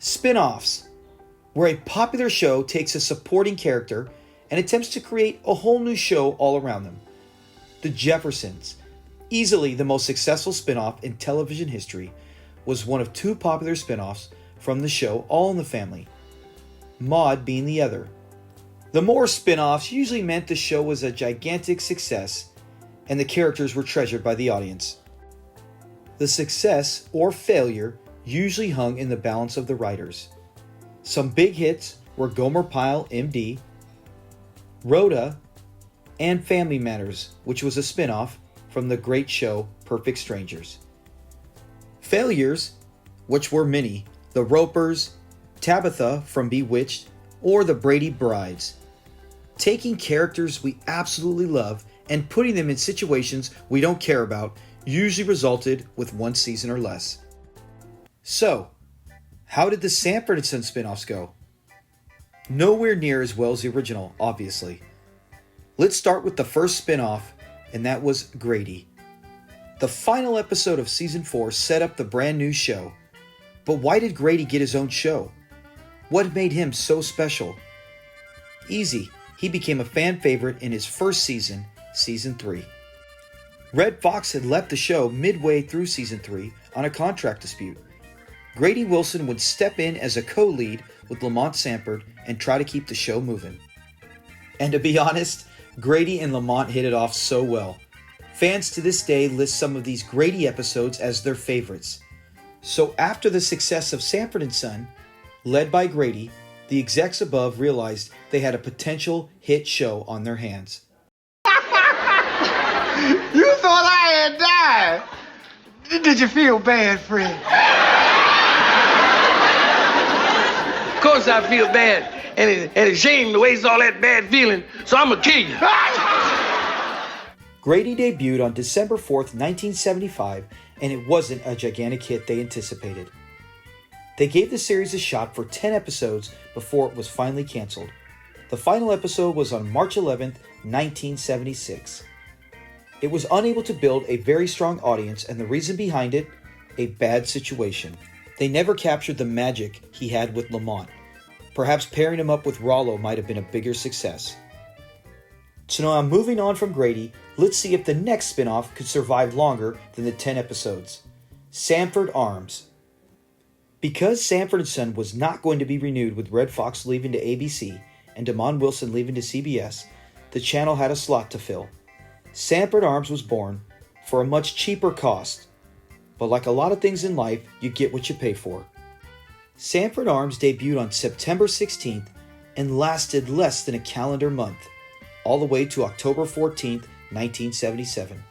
Spinoffs, where a popular show takes a supporting character and attempts to create a whole new show all around them. The Jeffersons, easily the most successful spinoff in television history, was one of two popular spinoffs from the show All in the Family, Maude being the other. The more spinoffs usually meant the show was a gigantic success and the characters were treasured by the audience. The success or failure usually hung in the balance of the writers. Some big hits were Gomer Pyle, MD, Rhoda, and Family Matters, which was a spinoff from the great show Perfect Strangers. Failures, which were many, The Ropers, Tabitha from Bewitched, or The Brady Brides. Taking characters we absolutely love and putting them in situations we don't care about usually resulted with one season or less. So, how did the Sanford and Son spinoffs go? Nowhere near as well as the original, obviously. Let's start with the first spinoff, and that was Grady. The final episode of season 4 set up the brand new show. But why did Grady get his own show? What made him so special? Easy, he became a fan favorite in his first season, season 3. Red Fox had left the show midway through season 3 on a contract dispute. Grady Wilson would step in as a co-lead with Lamont Sanford and try to keep the show moving. And to be honest, Grady and Lamont hit it off so well. Fans to this day list some of these Grady episodes as their favorites. So after the success of Sanford and Son, led by Grady, the execs above realized they had a potential hit show on their hands. You thought I had died. Did you feel bad, Fred? Of course I feel bad and ashamed to waste all that bad feeling, so I'm gonna kill you. Grady debuted on December 4th, 1975, and it wasn't a gigantic hit they anticipated. They gave the series a shot for 10 episodes before it was finally canceled. The final episode was on March 11th, 1976. It was unable to build a very strong audience, and the reason behind it? A bad situation. They never captured the magic he had with Lamont. Perhaps pairing him up with Rollo might have been a bigger success. So now moving on from Grady, let's see if the next spinoff could survive longer than the 10 episodes. Sanford Arms. Because Sanford and Son was not going to be renewed with Red Fox leaving to ABC and Damon Wilson leaving to CBS, the channel had a slot to fill. Sanford Arms was born for a much cheaper cost, but like a lot of things in life, you get what you pay for. Sanford Arms debuted on September 16th and lasted less than a calendar month, all the way to October 14th, 1977.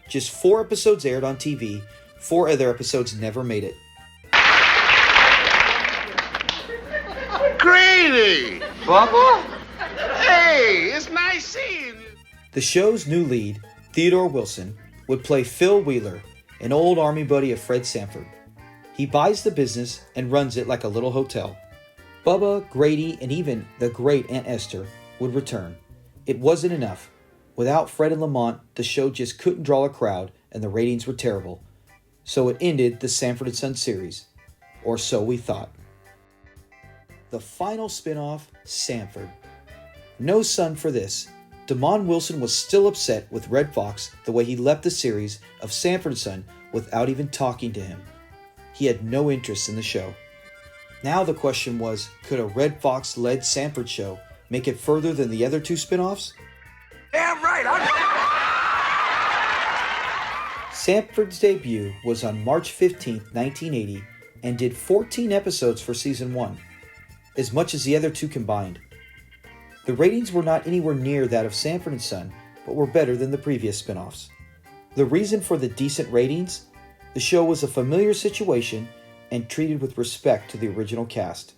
Just 4 episodes aired on TV, 4 other episodes never made it. Grady! Bubba? Hey, it's nice seeing you. The show's new lead, Theodore Wilson, would play Phil Wheeler, an old army buddy of Fred Sanford. He buys the business and runs it like a little hotel. Bubba, Grady, and even the great Aunt Esther would return. It wasn't enough. Without Fred and Lamont, the show just couldn't draw a crowd and the ratings were terrible. So it ended the Sanford and Son series. Or so we thought. The final spinoff, Sanford. No son for this. Damon Wilson was still upset with Red Fox the way he left the series of Sanford and Son without even talking to him. He had no interest in the show. Now the question was, could a Red Fox-led Sanford show make it further than the other 2 spinoffs? Damn right. Sanford's debut was on March 15, 1980, and did 14 episodes for season 1, as much as the other 2 combined. The ratings were not anywhere near that of Sanford and Son, but were better than the previous spinoffs. The reason for the decent ratings? The show was a familiar situation and treated with respect to the original cast.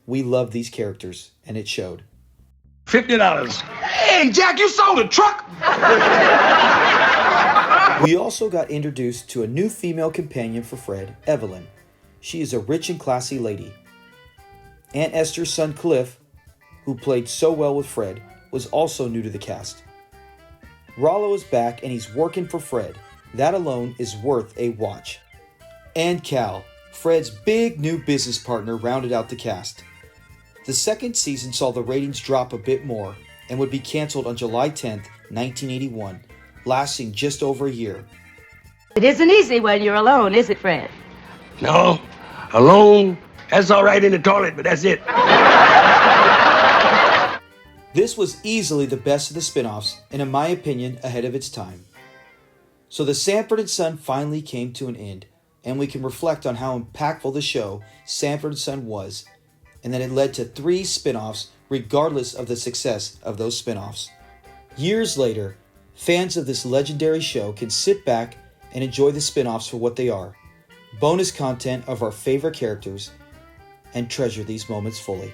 We loved these characters, and it showed. $50. Hey, Jack, you sold a truck? We also got introduced to a new female companion for Fred, Evelyn. She is a rich and classy lady. Aunt Esther's son Cliff, who played so well with Fred, was also new to the cast. Rollo is back and he's working for Fred. That alone is worth a watch. And Cal, Fred's big new business partner rounded out the cast. The second season saw the ratings drop a bit more and would be canceled on July 10th, 1981, lasting just over a year. It isn't easy when you're alone, is it, Fred? No, alone, that's all right in the toilet, but that's it. This was easily the best of the spin-offs, and in my opinion, ahead of its time. So the Sanford and Son finally came to an end, and we can reflect on how impactful the show Sanford and Son was, and that it led to 3 spin-offs regardless of the success of those spin-offs. Years later, fans of this legendary show can sit back and enjoy the spin-offs for what they are, bonus content of our favorite characters, and treasure these moments fully.